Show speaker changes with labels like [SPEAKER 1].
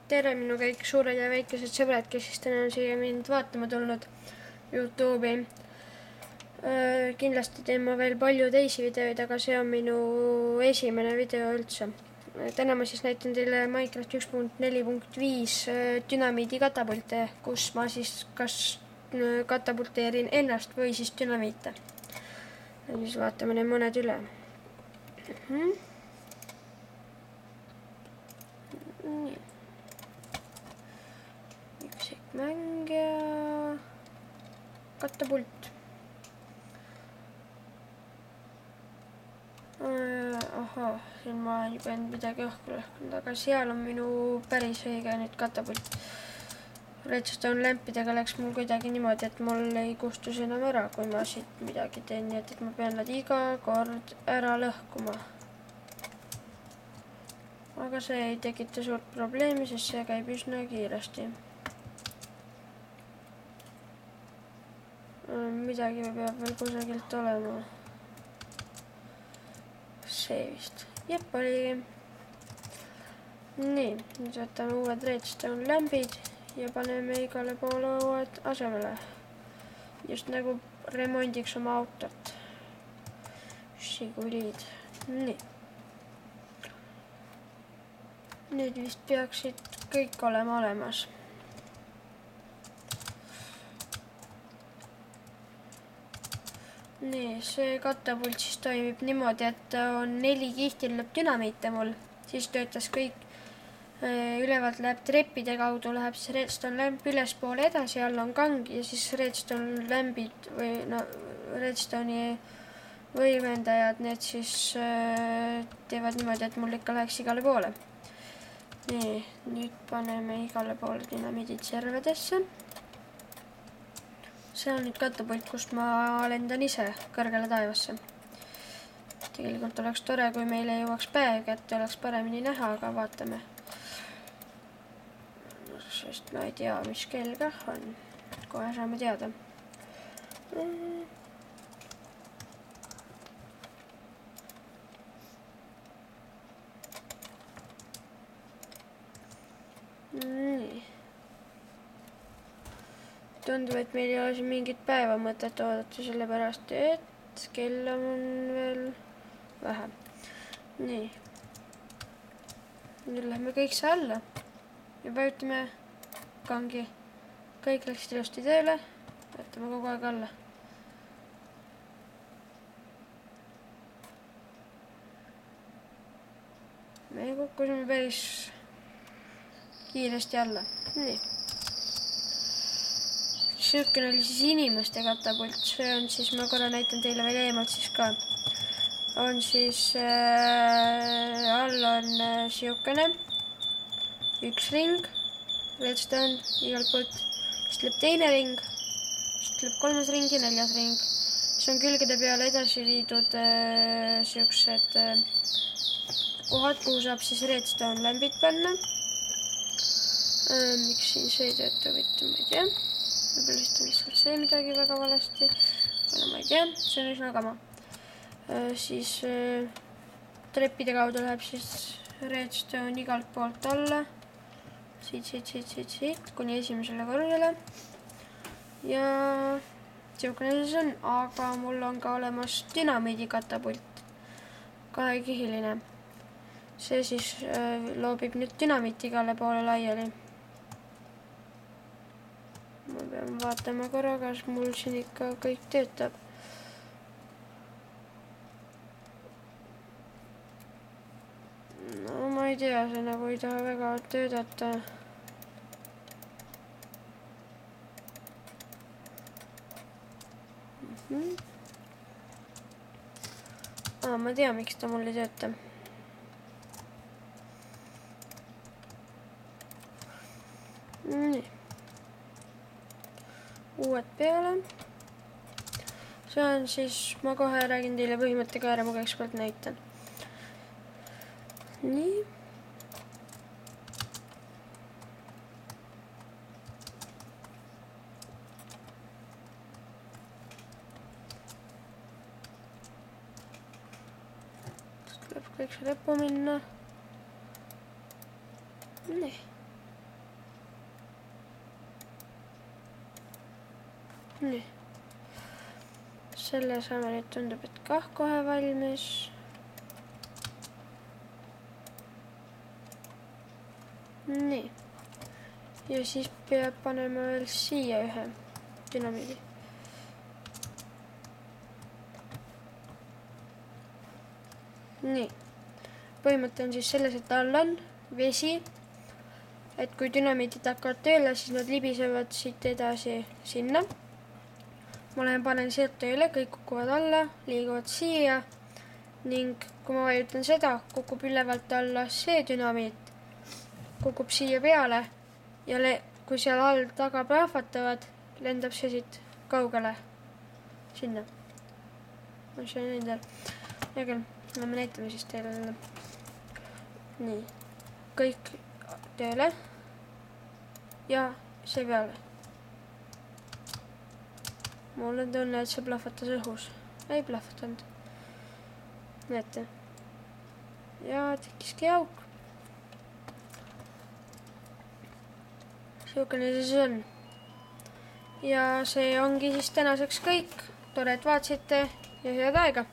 [SPEAKER 1] tere minu kõik suured ja väikesed sõbrad, kes siis täna on siia mind vaatama tulnud YouTube'i. Kindlasti teen ma veel palju teisi videoid, aga see on minu esimene video üldse. Täna ma siis näitan teile Minecraft 1.4.5 dünamiidi katapulte, kus ma siis kas katapulteerin ennast või siis dünamiite. Ja siis vaatame need mõned üle. Nii. Üksik mängija katapult. Ahah, siin ma olen juba midagi õhku lõhkunud, aga seal on minu päris õige nüüd katapult. Redstone lämpidega läks mul kuidagi niimoodi, et mul ei kustus enam ära, kui ma siit midagi teen, nii et ma pean nad iga kord ära lõhkuma. Aga see ei tekita suurt probleemi, sest see käib üsna kiiresti. Midagi peab veel kusagilt olema. See vist. Jep, oligi. Nii, nüüd võtame uued redstone lämbid ja paneme igale poole uued asemele. Just nagu remondiks oma autot. Žigulid. Nii. Nüüd vist peaksid kõik olema olemas. Nii, see katapult siis toimib niimoodi, et on 4 kihti läheb dünamiite mul. Siis töötas kõik ülevalt läheb treppide kaudu, läheb siis redstone lämp ülespoole edasi, all on kang ja siis redstone lämbid või redstone'i võimendajad, need siis teevad niimoodi, et mul ikka läheks igale poole. Nii, nüüd paneme igale poole dünamiidid servedesse. See on nüüd katapult, kust ma lendan ise kõrgele taevasse. Tegelikult oleks tore, kui meile jõuaks päev kätte, oleks paremini näha, aga vaatame. Sest ma ei tea, mis kell kah on. Kohe saame teada. Nii. Tundub, et meil ei ole siin mingit päeva mõtet oodata, sellepärast, et kell on veel vähe. Nii. Nüüd lähme kõik see alla ja vajutame kangi. Kõik läksid ilusti tööle. Võtame kogu aeg alla. Me kukkusime päris kiiresti alla. Nii. Siukene oli siis inimeste katapult, see on siis, ma korra näitan teile veel eemalt siis ka, on siis, all on siukene, üks ring, redstone igalt poolt, siis tuleb teine ring, siis tuleb kolmas ring ja neljas ring, siis on külgede peale edasi viidud siuksed kohad, kuhu saab siis redstone lämbid panna. Miks siin see ei tööta, võtta, ma ei tea. Võib-olla vist on lihtsalt see midagi väga valesti. Aga ma ei tea, see on üsna kama. Siis treppide kaudu läheb siis redstone igalt poolt alla. Siit, kuni esimesele korrusele. Ja siukene siis on, aga mul on ka olemas dünamiidi katapult. Kahekihiline. See siis loobib nüüd dünamiiti igale poole laiali. Ma pean vaatama korra, kas mul siin ikka kõik töötab. No ma ei tea, see nagu ei taha väga töötada. Ma tea, miks ta mul ei tööta. Nii. Uued peale. See on siis, ma kohe räägin teile põhimõttega ära, ma kõigepealt näitan. Nii. Tuleb kõik see lõppu minna. Nii. nii. Selle saame nüüd tundub, et kah kohe valmis. Nii. Ja siis peab panema veel siia ühe dünamiidi. Nii. Põhimõte on siis selles, et all on vesi. Et kui dünamiidid hakkavad tööle, siis nad libisevad siit edasi sinna. Ma panen sealt tööle, kõik kukuvad alla, liiguvad siia ning kui ma vajutan seda, kukub ülevalt alla see dünamiit, kukub siia peale ja kui seal all taga plahvatavad, lendab see siit kaugele sinna. Ma ei näinud veel. Hea küll, me näitame siis teile. Nii, kõik tööle ja see peale. Mul on tunne, et see plahvatas õhus. Ei plahvatanud. Näete. Ja tekkiski auk. Siukene siis on. Ja see ongi siis tänaseks kõik. Tore, et vaatasite ja head aega!